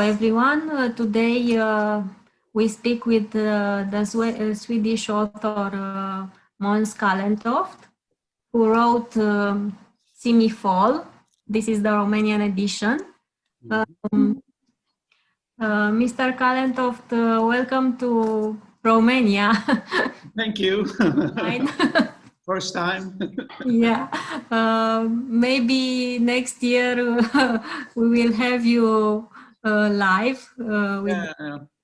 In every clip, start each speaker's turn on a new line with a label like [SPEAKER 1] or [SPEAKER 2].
[SPEAKER 1] everyone. Today we speak with the Swedish author Mons Kallentoft, who wrote Semi-Fall. This is the Romanian edition. Mr. Kallentoft, welcome to Romania.
[SPEAKER 2] Thank you. First time.
[SPEAKER 1] Yeah. Maybe next year we will have you live with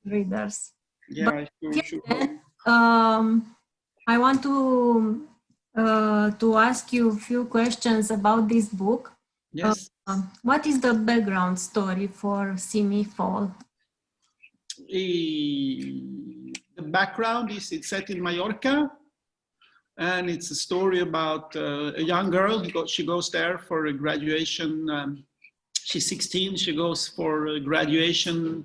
[SPEAKER 1] readers.
[SPEAKER 2] Yeah,
[SPEAKER 1] But
[SPEAKER 2] sure.
[SPEAKER 1] Then, I want to ask you a few questions about this book.
[SPEAKER 2] Yes.
[SPEAKER 1] What is the background story for Semi-Fall?
[SPEAKER 2] The background is it's set in Mallorca, and it's a story about a young girl. She goes there for a graduation. She's 16. She goes for a graduation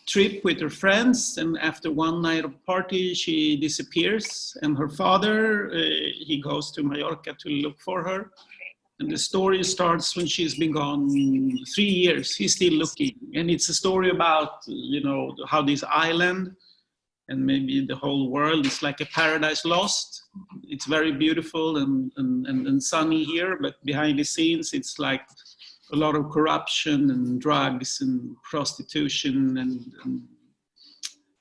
[SPEAKER 2] trip with her friends, and after one night of party, she disappears. And her father, he goes to Mallorca to look for her. And the story starts when she's been gone 3 years. He's still looking, and it's a story about how this island and maybe the whole world is like a paradise lost. It's very beautiful and sunny here, but behind the scenes, it's like a lot of corruption and drugs and prostitution, and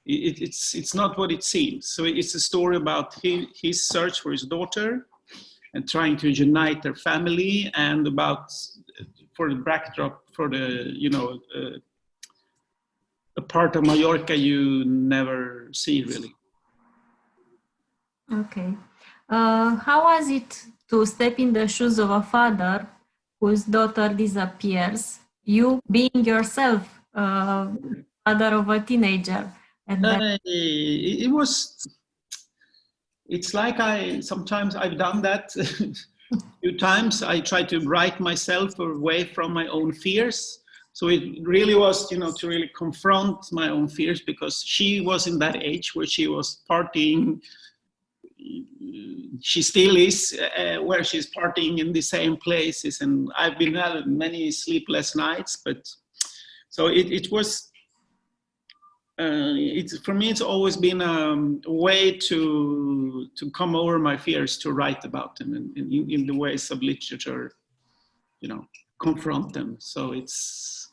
[SPEAKER 2] it's not what it seems. So it's a story about his search for his daughter and trying to unite their family, and about, for the backdrop, for the a part of Mallorca you never see really.
[SPEAKER 1] Okay. How was it to step in the shoes of a father whose daughter disappears, you being yourself father of a teenager?
[SPEAKER 2] It's like sometimes I've done that a few times. I try to write myself away from my own fears. So it really was, to really confront my own fears, because she was in that age where she was partying. She still is where she's partying in the same places, and I've been having many sleepless nights. But so it was. For me, it's always been a way to come over my fears, to write about them in the ways of literature, confront them. So it's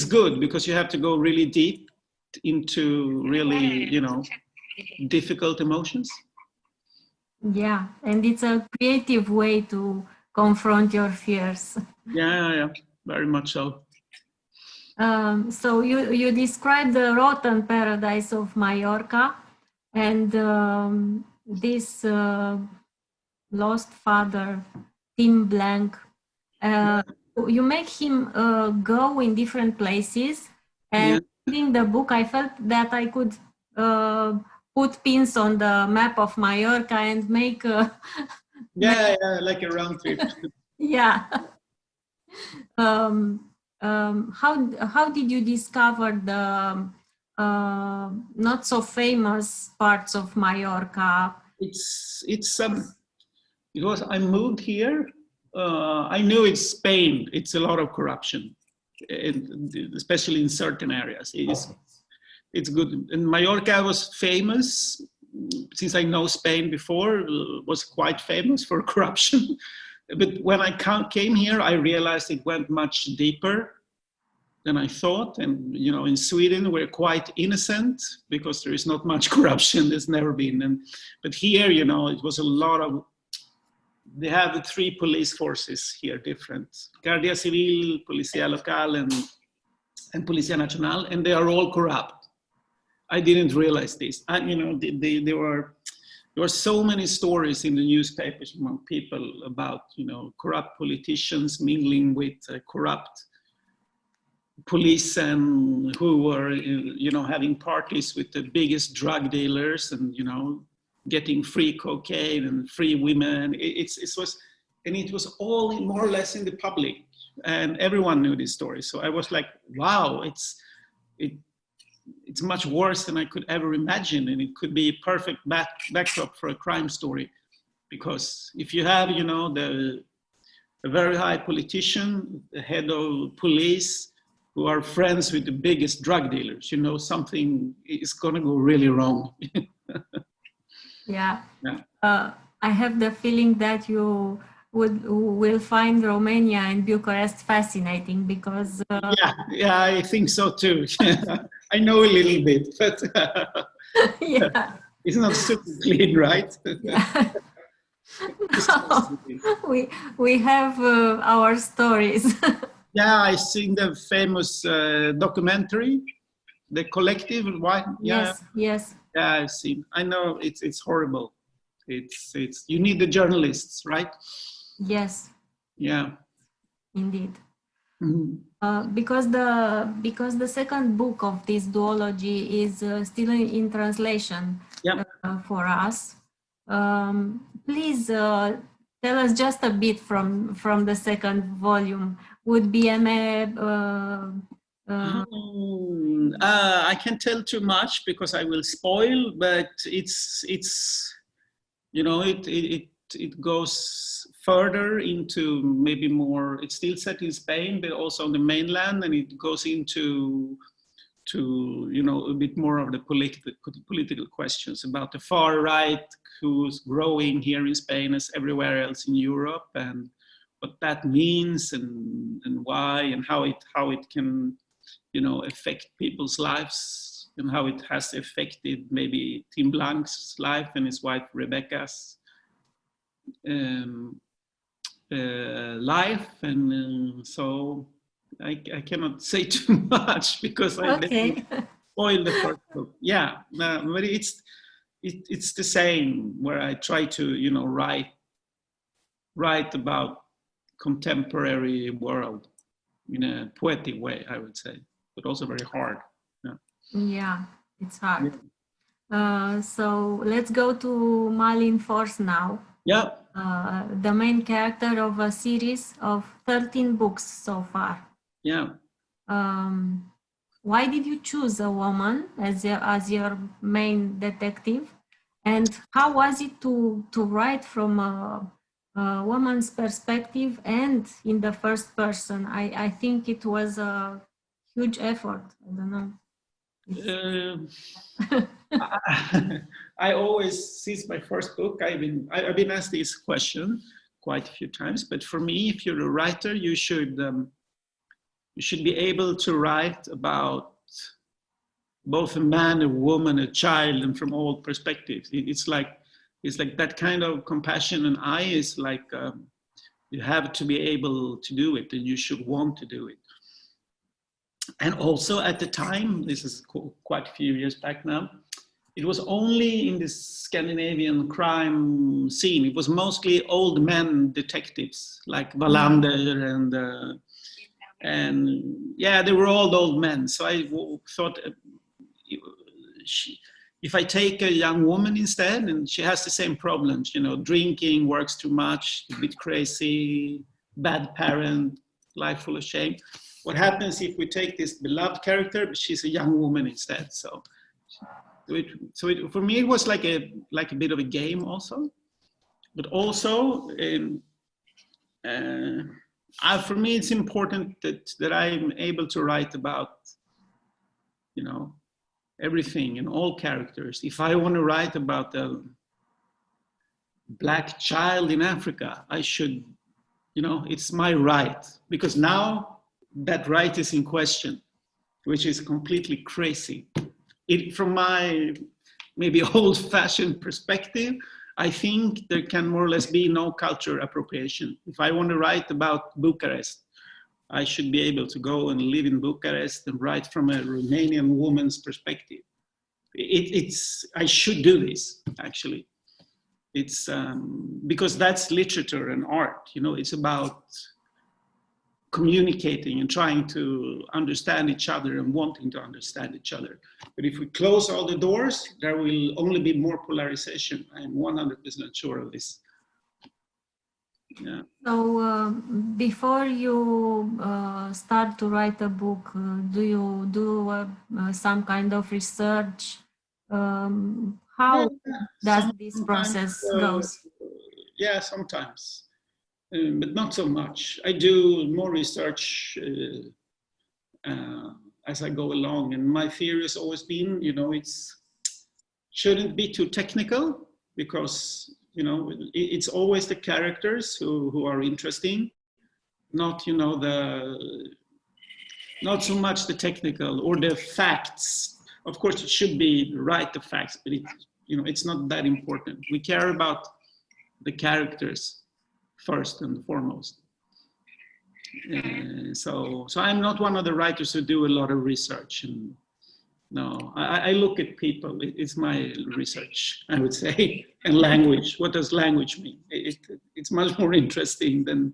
[SPEAKER 2] good, because you have to go really deep into really, difficult emotions.
[SPEAKER 1] Yeah, and it's a creative way to confront your fears.
[SPEAKER 2] Yeah, very much so.
[SPEAKER 1] So you described the rotten paradise of Mallorca, and this lost father, Tim Blank. You make him go in different places, and reading the book, I felt that I could put pins on the map of Mallorca and make
[SPEAKER 2] like a round trip.
[SPEAKER 1] Yeah. How did you discover the not so famous parts of Mallorca?
[SPEAKER 2] Because I moved here. I knew it's Spain. It's a lot of corruption, especially in certain areas. It's good. And Mallorca was famous, since I know Spain before, was quite famous for corruption. But when I came here, I realized it went much deeper than I thought. And, in Sweden, we're quite innocent because there is not much corruption. There's never been. But here, it was a lot of, they have the 3 police forces here, different. Guardia Civil, Policía Local, and Policía Nacional, and they are all corrupt. I didn't realize this. There were so many stories in the newspapers among people about, corrupt politicians mingling with corrupt police, and who were, having parties with the biggest drug dealers, and, getting free cocaine and free women. It was all more or less in the public, and everyone knew this story. So I was like, wow, it's much worse than I could ever imagine, and it could be a perfect backdrop for a crime story. Because if you have, a very high politician, the head of police, who are friends with the biggest drug dealers. You know, something is going to go really wrong.
[SPEAKER 1] Yeah.
[SPEAKER 2] Yeah.
[SPEAKER 1] I have the feeling that you will find Romania and Bucharest fascinating because
[SPEAKER 2] yeah, I think so too. I know a little bit, but
[SPEAKER 1] yeah.
[SPEAKER 2] it's not super clean, right?
[SPEAKER 1] Yeah. No, we have our stories.
[SPEAKER 2] Yeah, I seen the famous documentary, The Collective. Why? Yeah,
[SPEAKER 1] Yes.
[SPEAKER 2] yeah, I've seen. I know it's horrible. It's you need the journalists, right?
[SPEAKER 1] Yes,
[SPEAKER 2] Yeah.
[SPEAKER 1] indeed.
[SPEAKER 2] Mhm.
[SPEAKER 1] Because the second book of this duology is still in translation
[SPEAKER 2] Yeah.
[SPEAKER 1] for us. Please tell us just a bit from the second volume. Would BMA
[SPEAKER 2] I can't tell too much because I will spoil, but it's you know it goes further into maybe more. It's still set in Spain, but also on the mainland, and it goes into you know a bit more of the political questions about the far right who's growing here in Spain as everywhere else in Europe, and what that means and why and how it can you know affect people's lives and how it has affected maybe Tim Blanc's life and his wife Rebecca's life, and so I cannot say too much because I
[SPEAKER 1] okay.
[SPEAKER 2] spoiled the first book. Yeah, but it's the same where I try to you know write about contemporary world in a poetic way, I would say, but also very hard.
[SPEAKER 1] Yeah, it's hard. So let's go to Malin Force now.
[SPEAKER 2] Yeah.
[SPEAKER 1] The main character of a series of 13 books so far.
[SPEAKER 2] Yeah.
[SPEAKER 1] Why did you choose a woman as your main detective? And how was it to write from a woman's perspective and in the first person? I think it was a huge effort. I don't know.
[SPEAKER 2] I always, since my first book, I've been asked this question quite a few times. But for me, if you're a writer, you should be able to write about both a man, a woman, a child, and from all perspectives. It's like that kind of compassion and eye is like you have to be able to do it, and you should want to do it. And also at the time, this is quite a few years back now, it was only in this Scandinavian crime scene. It was mostly old men detectives like Wallander and yeah, they were all old men. So I thought if I take a young woman instead, and she has the same problems, you know, drinking, works too much, a bit crazy, bad parent, life full of shame. What happens if we take this beloved character, but she's a young woman instead? So for me, it was like a bit of a game also, but also for me, it's important that I'm able to write about, you know, everything and all characters. If I want to write about a black child in Africa, I should, you know, it's my right, because now that right is in question, which is completely crazy. From my maybe old-fashioned perspective, I think there can more or less be no culture appropriation. If I want to write about Bucharest, I should be able to go and live in Bucharest and write from a Romanian woman's perspective. I should do this, actually. It's because that's literature and art, you know, it's about communicating and trying to understand each other and wanting to understand each other. But if we close all the doors, there will only be more polarization. I'm 100% sure of this. Yeah.
[SPEAKER 1] So before you start to write a book, do you do some kind of research? How does this process goes?
[SPEAKER 2] Yeah, sometimes. But not so much. I do more research as I go along. And my theory has always been, shouldn't be too technical, because, it's always the characters who are interesting, not, not so much the technical or the facts. Of course, it should be the facts, but it's not that important. We care about the characters first and foremost. So I'm not one of the writers who do a lot of research. And no, I look at people. It's my research, I would say, and language. What does language mean? It's much more interesting than,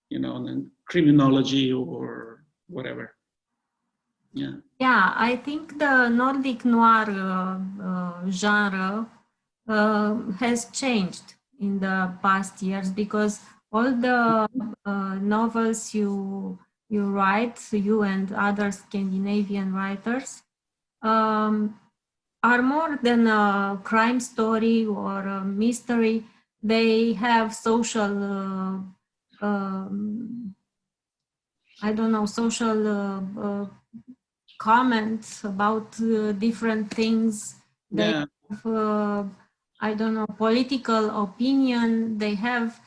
[SPEAKER 2] than criminology or whatever. Yeah.
[SPEAKER 1] Yeah, I think the Nordic noir genre has changed in the past years, because all the novels you write, you and other Scandinavian writers, are more than a crime story or a mystery. They have social, social comments about different things. They have, political opinion. They have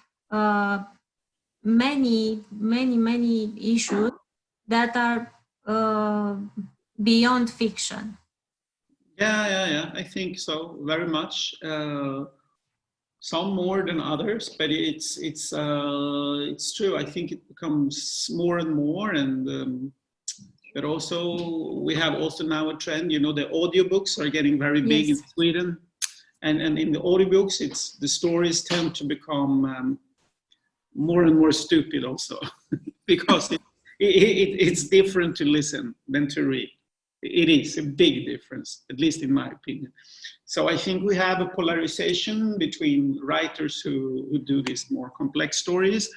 [SPEAKER 1] many issues that are beyond fiction.
[SPEAKER 2] Yeah. I think so, very much. Some more than others, but it's true. I think it becomes more and more, and but also we have also now a trend. The audiobooks are getting very big in Sweden, and in the audiobooks, the stories tend to become more and more stupid also, because it's different to listen than to read. It is a big difference, at least in my opinion. So I think we have a polarization between writers who do these more complex stories,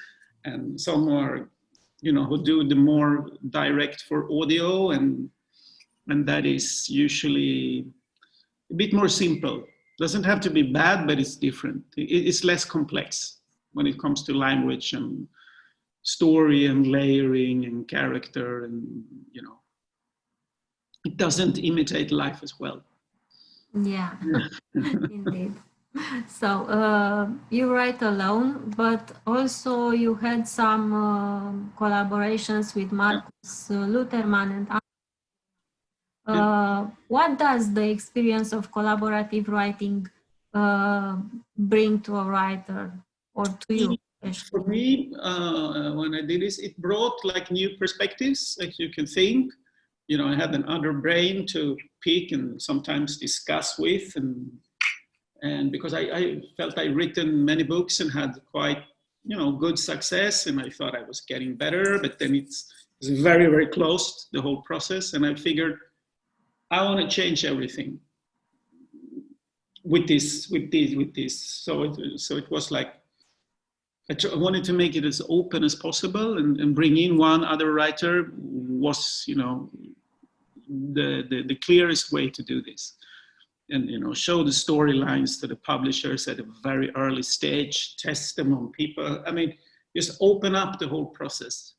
[SPEAKER 2] and some are, who do the more direct for audio, and that is usually a bit more simple. Doesn't have to be bad, but it's different. It's less complex when it comes to language and story and layering and character, and it doesn't imitate life as well.
[SPEAKER 1] Yeah, indeed. So you write alone, but also you had some collaborations with Marcus Luterman and others. What does the experience of collaborative writing bring to a writer, or to you?
[SPEAKER 2] For me, when I did this, it brought like new perspectives, like you can think. I had another brain to pick and sometimes discuss with, and because I felt I'd written many books and had quite, good success, and I thought I was getting better, but then it's very, very closed, the whole process, and I figured I want to change everything with this. So it was like, I wanted to make it as open as possible, and bring in one other writer was, the clearest way to do this, and show the storylines to the publishers at a very early stage, test them on people. I mean, just open up the whole process.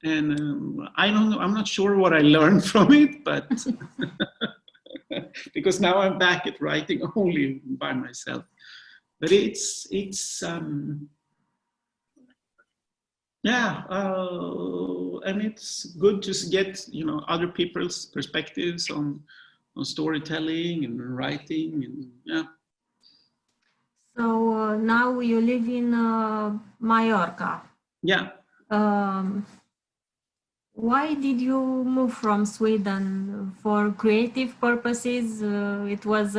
[SPEAKER 2] And I don't know, I'm not sure what I learned from it, but because now I'm back at writing only by myself. But it's and it's good to get, other people's perspectives on storytelling and writing, and yeah.
[SPEAKER 1] So now you live in Mallorca.
[SPEAKER 2] Yeah.
[SPEAKER 1] Why did you move from Sweden? For creative purposes? It was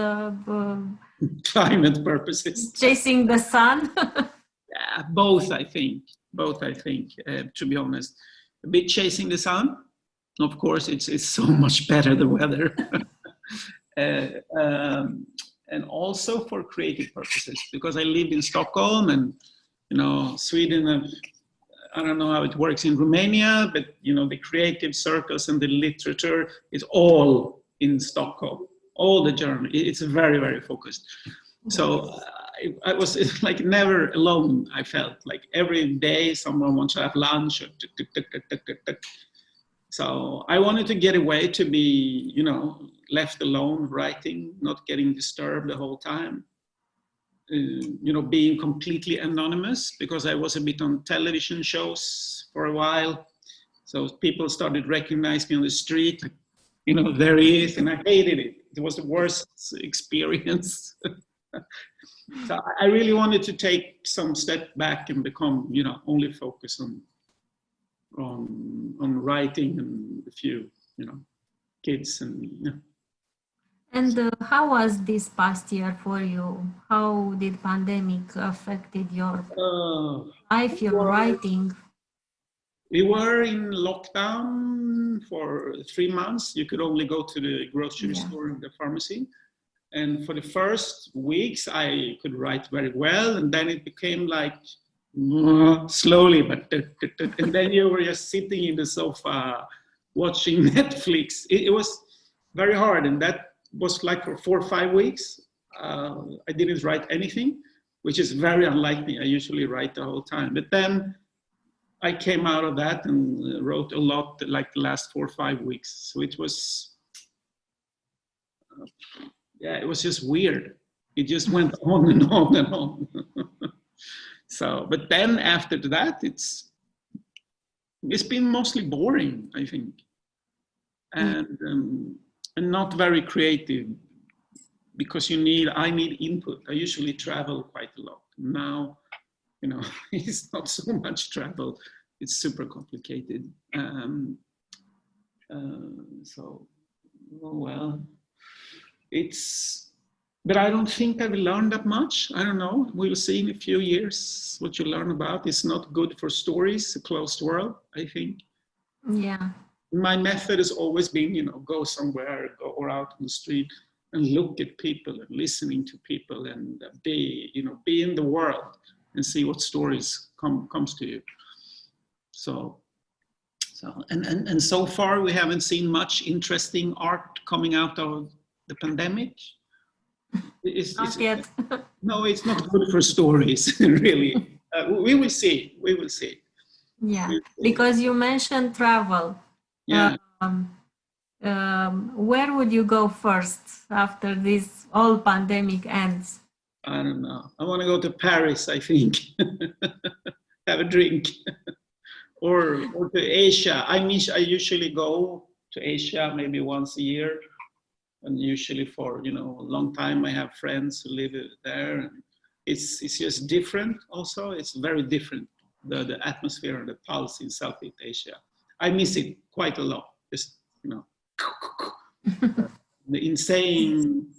[SPEAKER 2] climate purposes.
[SPEAKER 1] Chasing the sun?
[SPEAKER 2] Yeah, both, I think. To be honest. A bit chasing the sun. Of course, it's so much better, the weather. And also for creative purposes, because I lived in Stockholm, and, Sweden, I don't know how it works in Romania, but, the creative circles and the literature is all in Stockholm, all the journal. It's very, very focused. So I was like never alone. I felt like every day someone wants to have lunch. So I wanted to get away, to be, you know, left alone writing, not getting disturbed the whole time. You know, being completely anonymous, because I was a bit on television shows for a while. So people started recognizing me on the street, you know, there he is, and I hated it. It was the worst experience. So I really wanted to take some step back and become, you know, only focus on writing and a few, you know, kids and, yeah.
[SPEAKER 1] And how was this past year for you? How did pandemic affected your life, your writing?
[SPEAKER 2] We were in lockdown for 3 months. You could only go to the grocery store and the pharmacy. And for the first weeks, I could write very well. And then it became like slowly, but and then you were just sitting in the sofa watching Netflix. It was very hard. And that was like for 4 or 5 weeks. I didn't write anything, which is very unlike me. I usually write the whole time. But then I came out of that and wrote a lot, like the last 4 or 5 weeks. So it was, it was just weird. It just went on and on and on. So, but then after that, it's been mostly boring, I think, and not very creative, because I need input. I usually travel quite a lot. Now, you know, it's not so much travel. It's super complicated. So, well, but I don't think I've learned that much. I don't know. We'll see in a few years what you learn about. It's not good for stories, a closed world, I think.
[SPEAKER 1] Yeah.
[SPEAKER 2] My method has always been, you know, go somewhere, go or out on the street and look at people and listening to people and be in the world and see what stories comes to you. So and so far we haven't seen much interesting art coming out of the pandemic.
[SPEAKER 1] Not yet.
[SPEAKER 2] No, it's not good for stories, really. We will see. We will see.
[SPEAKER 1] Yeah, because you mentioned travel.
[SPEAKER 2] Yeah.
[SPEAKER 1] Where would you go first after this whole pandemic ends?
[SPEAKER 2] I don't know. I want to go to Paris, I think. Have a drink. or to Asia. I usually go to Asia maybe once a year. And usually for, you know, a long time I have friends who live there. And it's just different also. It's very different, the atmosphere and the pulse in Southeast Asia. I miss it quite a lot. Just, you know, the insane,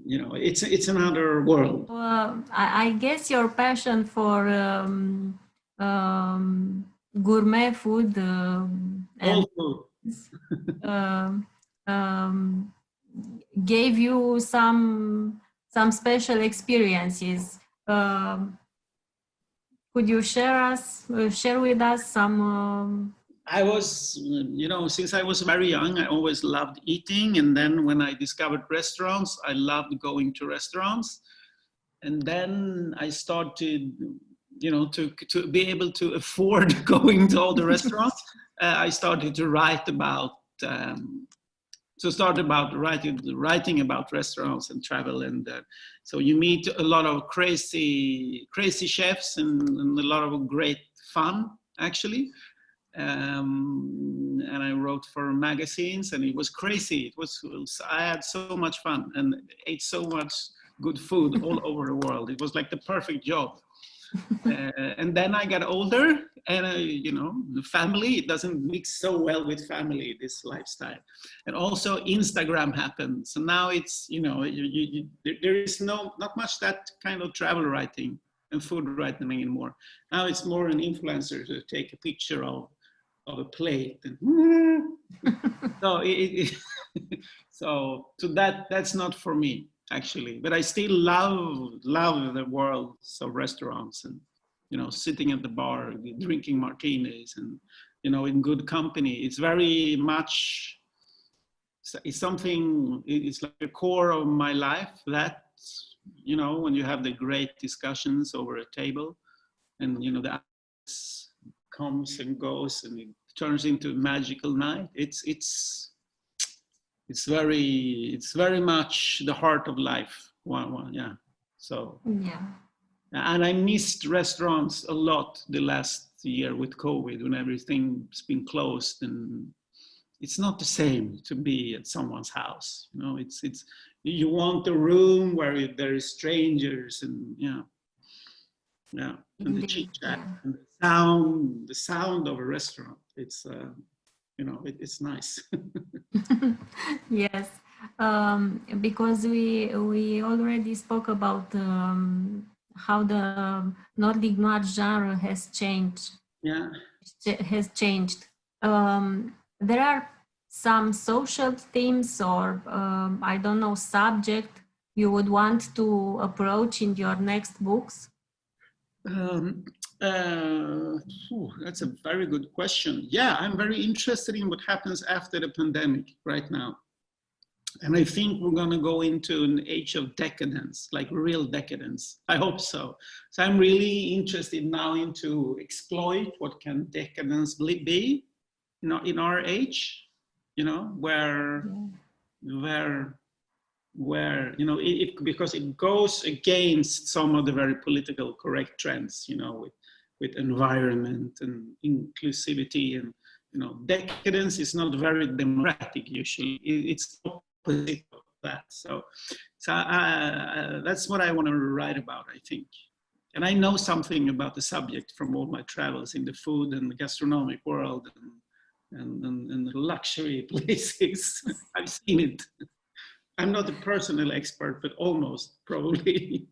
[SPEAKER 2] you know, it's another world.
[SPEAKER 1] I guess your passion for gourmet food and gave you some special experiences. Could you share with us some?
[SPEAKER 2] I was, you know, since I was very young, I always loved eating. And then when I discovered restaurants, I loved going to restaurants. And then I started, you know, to be able to afford going to all the restaurants. I started to write about, writing about restaurants and travel. And so you meet a lot of crazy chefs and a lot of great fun, actually. And I wrote for magazines, and it was crazy. I had so much fun and ate so much good food all over the world. It was like the perfect job. And then I got older, and you know, the family, it doesn't mix so well with family, this lifestyle. And also Instagram happened. So now it's, you know, there is not much that kind of travel writing and food writing anymore. Now it's more an influencer to take a picture of a plate. And so that's not for me, actually. But I still love the world of restaurants and, you know, sitting at the bar, drinking martinis and, you know, in good company. It's very much, it's like the core of my life, that, you know, when you have the great discussions over a table and, you know, the comes and goes and it turns into a magical night. It's very much the heart of life. Yeah. So
[SPEAKER 1] Yeah.
[SPEAKER 2] And I missed restaurants a lot the last year with COVID, when everything's been closed, and it's not the same to be at someone's house. You know, it's you want a room where there is strangers, and and the chit chat, and the sound of a restaurant. It's it's nice.
[SPEAKER 1] Yes, because we already spoke about how the Nordic noir genre has changed.
[SPEAKER 2] Yeah.
[SPEAKER 1] Has changed. There are some social themes or I don't know, subject you would want to approach in your next books?
[SPEAKER 2] That's a very good question. Yeah, I'm very interested in what happens after the pandemic right now. And I think we're going to go into an age of decadence, like real decadence. I hope so. So I'm really interested now into exploit what can decadence be, in our age, where because it goes against some of the very political correct trends, with environment and inclusivity, and decadence is not very democratic usually. It's opposite of that. So that's what I want to write about, I think. And I know something about the subject from all my travels in the food and the gastronomic world and the luxury places. I've seen it. I'm not a personal expert, but almost, probably.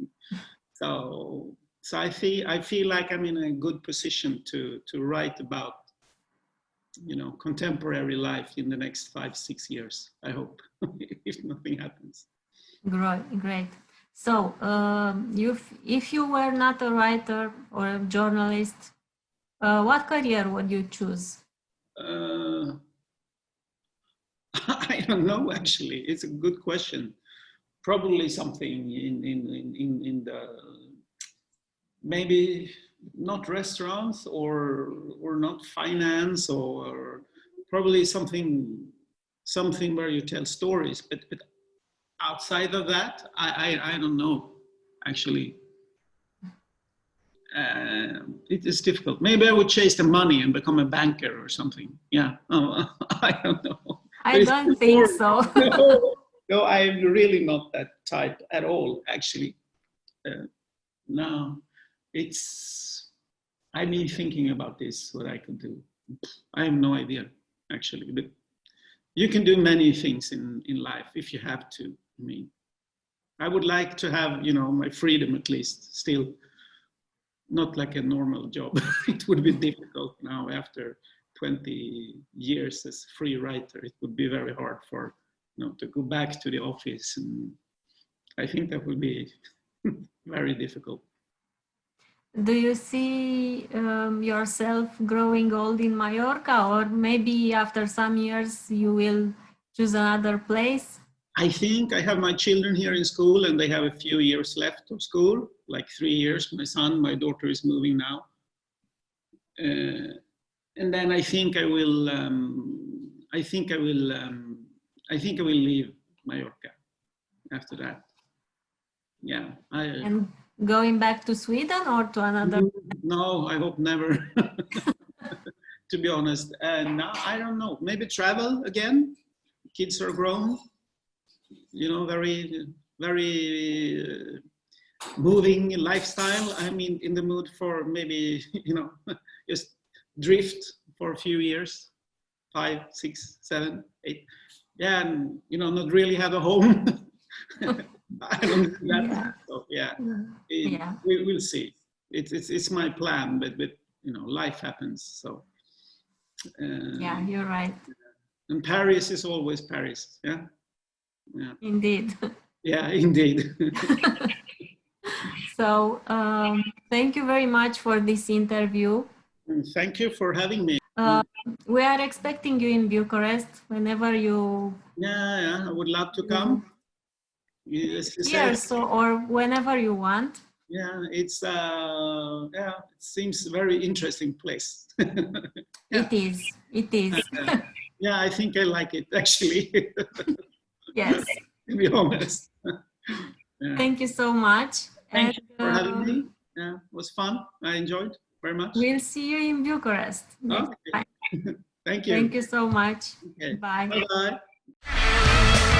[SPEAKER 2] So I feel like I'm in a good position to write about, contemporary life in the next 5-6 years, I hope, if nothing happens.
[SPEAKER 1] Great. So if you were not a writer or a journalist, what career would you choose?
[SPEAKER 2] I don't know, actually. It's a good question. Probably something in the, maybe not restaurants or not finance, or probably something where you tell stories. But outside of that, I don't know, actually. It is difficult. Maybe I would chase the money and become a banker or something. Yeah. Oh, I don't know.
[SPEAKER 1] I don't think so.
[SPEAKER 2] No, I'm really not that type at all, actually. No, I've been thinking about this, what I could do. I have no idea, actually. But you can do many things in life if you have to. I mean, I would like to have, my freedom at least, still. Not like a normal job. It would be difficult now after 20 years as free writer. It would be very hard for, to go back to the office. And I think that would be very difficult.
[SPEAKER 1] Do you see yourself growing old in Mallorca, or maybe after some years you will choose another place?
[SPEAKER 2] I think I have my children here in school, and they have a few years left of school, like 3 years. My daughter is moving now. And then I think I will leave Mallorca after that. Yeah.
[SPEAKER 1] And going back to Sweden or to another?
[SPEAKER 2] No, I hope never, to be honest. No, I don't know. Maybe travel again. Kids are grown. Very, very moving lifestyle. I'm in the mood for maybe, just drift for a few years, 5, 6, 7, 8. Yeah, and, not really have a home. I don't do that.
[SPEAKER 1] Yeah.
[SPEAKER 2] So, we will see. It's my plan, but life happens. So.
[SPEAKER 1] Yeah, you're right.
[SPEAKER 2] And Paris is always Paris. Yeah. Yeah.
[SPEAKER 1] Indeed.
[SPEAKER 2] Yeah, indeed.
[SPEAKER 1] So thank you very much for this interview.
[SPEAKER 2] Thank you for having me.
[SPEAKER 1] We are expecting you in Bucharest whenever you...
[SPEAKER 2] Yeah, I would love to come.
[SPEAKER 1] Yes, or whenever you want.
[SPEAKER 2] Yeah, it's yeah, it seems a very interesting place. Yeah.
[SPEAKER 1] It is.
[SPEAKER 2] Yeah, I think I like it actually.
[SPEAKER 1] Yes.
[SPEAKER 2] To be honest. Yeah.
[SPEAKER 1] Thank you so much.
[SPEAKER 2] Thank you for having me. Yeah, it was fun. I enjoyed very much.
[SPEAKER 1] We'll see you in Bucharest next
[SPEAKER 2] Okay.
[SPEAKER 1] time.
[SPEAKER 2] Thank you.
[SPEAKER 1] Thank you so much.
[SPEAKER 2] Okay.
[SPEAKER 1] Bye.
[SPEAKER 2] Bye-bye.